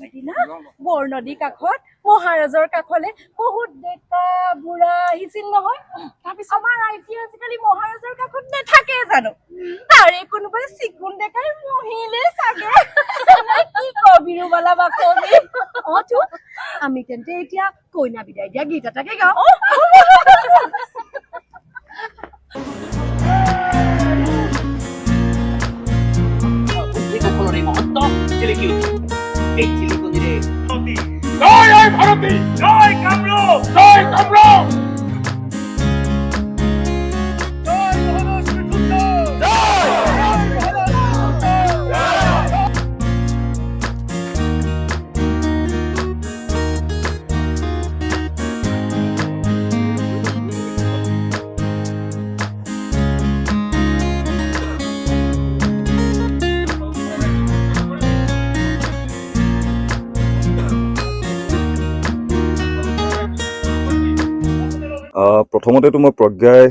এদিনা বৰনদী কাষত মহাৰাজৰ কাষলে বহুত ডেকা বুঢ়া আহিছিল নহয়। তাৰপিছত আমাৰ আইটি আজিকালি মহাৰাজৰ কাষত নাথাকে জানো, তাৰে কোনোবাই চিকুণ ডেকাই মহিলে চাগে। কি কবি ৰুবালা বাকবি। অতো আমি তেন্তে এতিয়া কইনা বিদায় দিয়া গীত এটাকে গাওঁ। জয় ভারতী, জয় কামরূপ, জয় কামরূপ। প্ৰথমতেতো মই প্ৰজ্ঞাই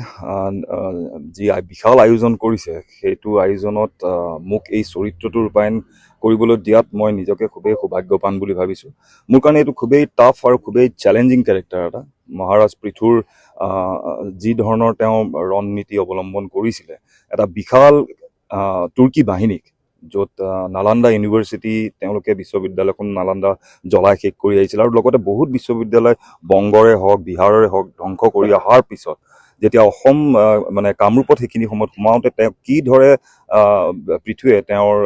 যি বিশাল আয়োজন কৰিছে সেইটো আয়োজনত মোক এই চৰিত্ৰটো ৰূপায়ণ কৰিবলৈ দিয়াত মই নিজকে খুবেই সৌভাগ্যৱান বুলি ভাবিছোঁ। মোৰ কাৰণে এইটো খুবেই টাফ আৰু খুবেই চেলেঞ্জিং কেৰেক্টাৰ এটা। মহাৰাজ পৃথুৰ যি ধৰণৰ তেওঁ ৰণনীতি অৱলম্বন কৰিছিলে, এটা বিশাল তুৰ্কী বাহিনীক, য'ত নালান্দা ইউনিভাৰ্চিটি তেওঁলোকে বিশ্ববিদ্যালয়খন নালান্দা জ্বলাই শেষ কৰি আহিছিল, আৰু লগতে বহুত বিশ্ববিদ্যালয় বংগৰে হওক বিহাৰৰে হওক ধ্বংস কৰি অহাৰ পিছত যেতিয়া অসম মানে কামৰূপত সেইখিনি সময়ত সোমাওঁতে তেওঁ কিদৰে পৃথুৱে তেওঁৰ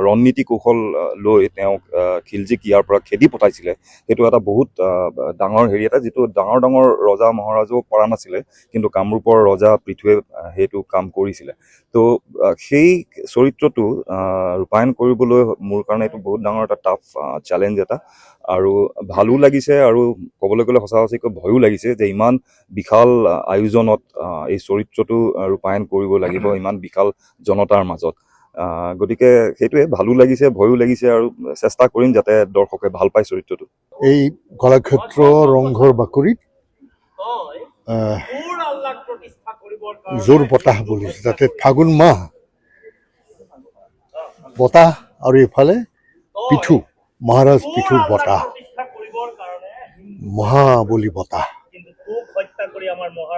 ৰণনীতি কৌশল লৈ তেওঁক খিলজীক ইয়াৰ পৰা খেদি পঠাইছিলে, সেইটো এটা বহুত ডাঙৰ হেৰি এটা, যিটো ডাঙৰ ডাঙৰ ৰজা মহাৰাজেও পৰা নাছিলে, কিন্তু কামৰূপৰ ৰজা পৃথুৱে সেইটো কাম কৰিছিলে। তো সেই চৰিত্ৰটো ৰূপায়ণ কৰিবলৈ মোৰ কাৰণে এইটো বহুত ডাঙৰ এটা টাফ চেলেঞ্জ এটা, আৰু ভালো লাগিছে আৰু ক'বলৈ গ'লে সঁচাকৈ ভয়ো লাগিছে যে ইমান বিশাল আয়োজনত এই চৰিত্ৰটো ৰূপায়ণ কৰিব লাগিব ইমান বিশাল জনতাৰ মাজত। গতিকে সেইটোৱে ভালো লাগিছে ভয়ো লাগিছে, আৰু চেষ্টা কৰিম যাতে দৰ্শকে ভাল পায় চৰিত্ৰটো। এই কলাক্ষেত্ৰ ৰংঘৰ বাকৰিত জোৰ বতাহ বলিছে, যাতে ফাগুন মাহ বতাহ আৰু এইফালে পিঠু মহাৰাজ পিঠুৰ বতাহ, মহাবলী বতাহ।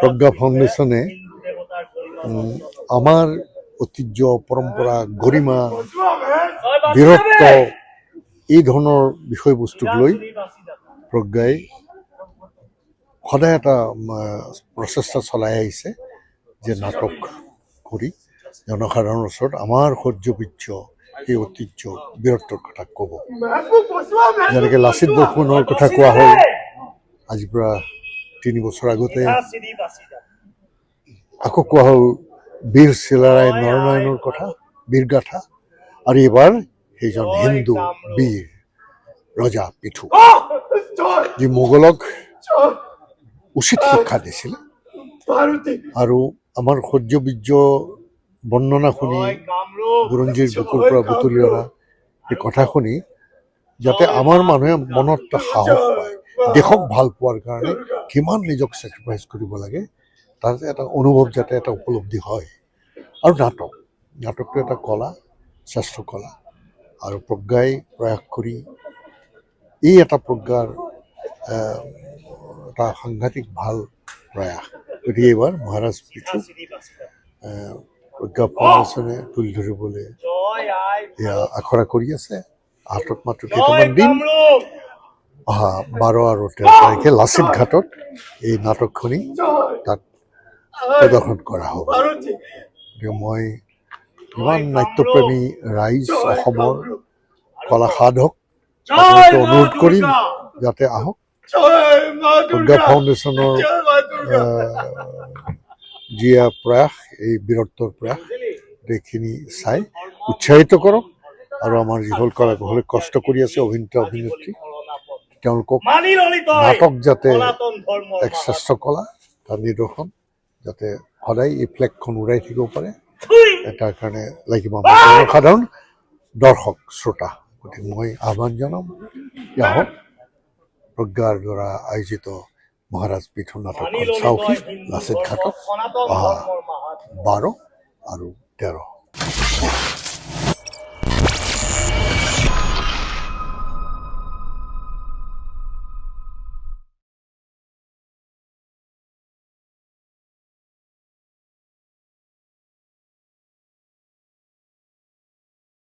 প্ৰজ্ঞা ফাউণ্ডেশ্যনে আমাৰ ঐতিহ্য পৰম্পৰা গৰিমা বীৰত্ব এই ধৰণৰ বিষয়বস্তুক লৈ প্ৰজ্ঞাই সদায় এটা প্ৰচেষ্টা চলাই আহিছে যে নাটক কৰি জনসাধাৰণৰ ওচৰত আমাৰ সৌৰ্যবীৰ্য এই ঐতিহ্য বীৰত্বৰ কথা ক'ব। যেনেকৈ লাচিত বৰফুকনৰ কথা কোৱা হ'ল আজিৰ পৰা 3 বছৰ আগতে, আকৌ কোৱা হ'ল বীৰ চিলাৰায় নৰনাৰায়ণৰ কথা, বীৰগাথা, আৰু এইবাৰ সেইজন হিন্দু বীৰ ৰজা পিঠু, যি মোগলক উচিত শিক্ষা দিছিলে, আৰু আমাৰ সৌৰ্যবীৰ্য বৰ্ণনা শুনি বুৰঞ্জীৰ বুকুৰ পৰা বুটলি অনা এই কথা শুনি যাতে আমাৰ মানুহে মনত সাহস পায়, দেশক ভাল পোৱাৰ কাৰণে কিমান নিজক চেক্ৰিফাইচ কৰিব লাগে, তাৰ এটা অনুভৱ যাতে এটা উপলব্ধি হয়। আৰু নাটকটো এটা কলা, শ্ৰেষ্ঠ কলা, আৰু প্ৰজ্ঞাই প্ৰয়াস কৰি এই এটা প্ৰজ্ঞাৰ এটা সাংঘাতিক ভাল প্ৰয়াস। গতিকে এইবাৰ মহাৰাজ পিঠু প্ৰজ্ঞা ফাউণ্ডেশ্যনে তুলি ধৰিবলৈ এয়া আখৰা কৰি আছে। হাতত মাত্ৰ কেইটামান দিন, অহা 12 আৰু 13 তাৰিখে লাচিত ঘাটত এই নাটকখনি তাত প্ৰদৰ্শন কৰা হ'ব। গতিকে মই ইমান নাট্যপ্ৰেমী ৰাইজ, অসমৰ কলা সাধক অনুৰোধ কৰিম যাতে আহক। প্ৰজ্ঞা ফাউণ্ডেশ্যনৰ যি প্ৰয়াস, এই বীৰত্বৰ প্ৰয়াস, এইখিনি চাই উৎসাহিত কৰক, আৰু আমাৰ যিসকল কলাকুশলে কষ্ট কৰি আছে অভিনেতা অভিনেত্ৰী, তেওঁলোকক নাটক যাতে এক শ্ৰেষ্ঠ কলা, তাৰ নিদৰ্শন যাতে সদায় এই ফ্লেগখন উৰাই থাকিব পাৰে, তাৰ কাৰণে লাগিব আমাৰ জনসাধাৰণ, দৰ্শক শ্ৰোতা। গতিকে মই আহ্বান জনাম আহক, প্ৰজ্ঞাৰ দ্বাৰা আয়োজিত মহাৰাজ পিঠু নাটকখন চাওকহি লাচিত ঘাটত অহা 12 আৰু 13।